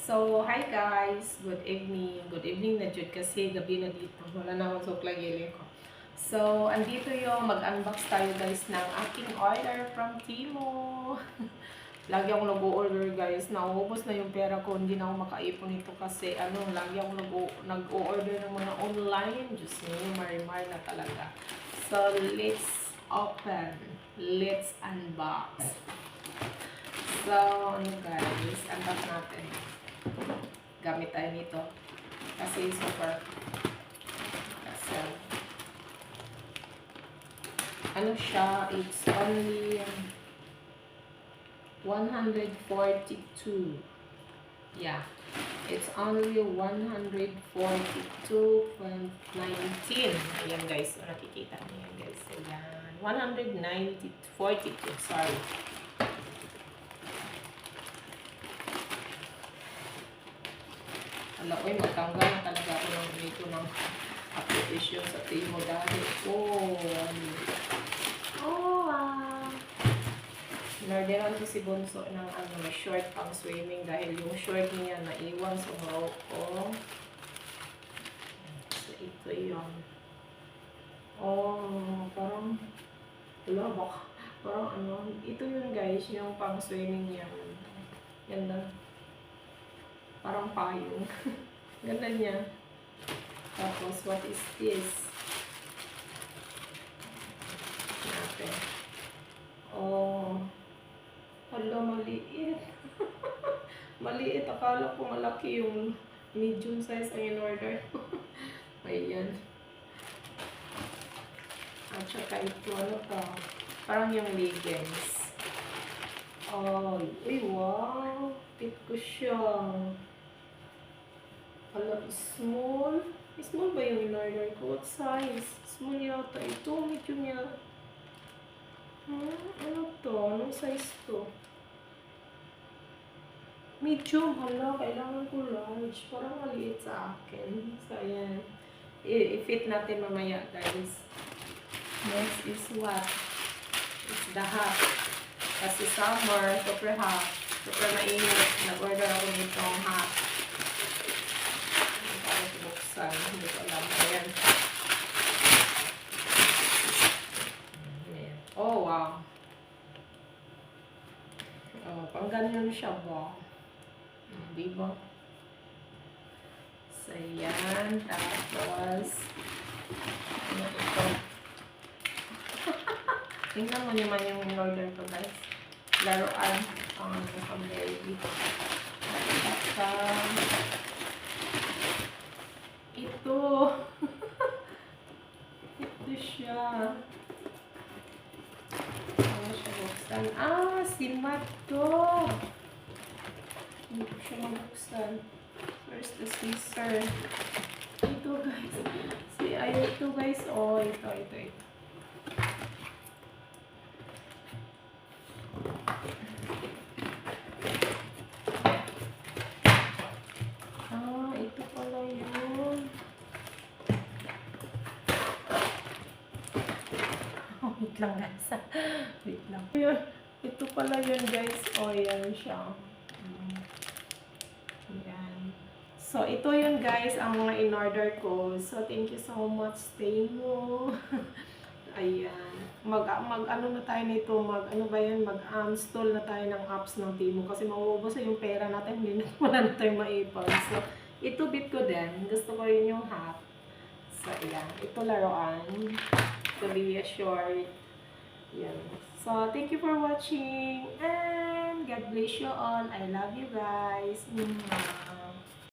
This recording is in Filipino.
So, hi guys! Good evening. Good evening na jud kasi gabi na dito. Wala na akong sukla giling ko. So, andito yung mag-unbox tayo guys ng aking order from Temu. Lagi akong nag-o-order guys. Nauubos na yung pera ko. Hindi na ako makaipon ito kasi lagi akong nag-o-order ng mga online. Diyos niyo, marimar na talaga. So, let's open. Let's unbox. So, guys, unbox natin. Gamit tayo nito. Kasi super kasi siya, it's only 142. Yeah. It's only 142.19. Ayan guys, nakikita niyo yan guys. Ayan. 142, sorry. Wala, magtanggal na talaga ako ng dito ng application sa Temu dahil. Inorderan ko si Bunso ng short pang swimming dahil yung short niya naiwan sa Morocco. So, ito yung parang wala ba? Parang ito yun guys, yung pang swimming niya. Ganda. Parang payong. Ganda niya. Tapos, what is this? Natin. Hala, maliit. Maliit. Akala ko malaki yung medium size ang in-order. Ayan. At saka ito, parang yung leggings. Uy, wow. Fit ko siya. Hala, small. Small ba yung in-order ko? What size? Small yata. Ito, medium yata. Ano to? Anong size to? Medium. Hala, kailangan ko large. Parang maliit sa akin. So, ayan. I-fit natin mamaya, guys. Next is what? It's the hat. Kasi summer, super hot. Super mainit. Nag-order ako nitong hat. Para buksan. Hindi ko alam. Ayan. Oh, wow. Pang ganyan siya ba? Diba? So, yan. Tapos, ano ito? Tingnan mo naman yung in-order ko, guys. Laruan. Ang baby. Ito. Ito siya. Simat to. Hindi ko siya mabuksan. Where's the scissor? Ito guys. Ito guys. Ito. Ito pala yun. Wait lang guys. Wait lang. Ito pala yun guys. Yan siya. Yan. So, ito yun guys, ang mga in-order ko. So, thank you so much, Temu. Ayan. Ano na tayo nito, mag-install na tayo ng apps ng Temu kasi mauubos na yung pera natin, wala na tayong maipon. So, ito bit ko din. Gusto ko rin yung hat. So, ayan. Ito laruan. To be assured. Yan. So, thank you for watching and God bless you all. I love you guys.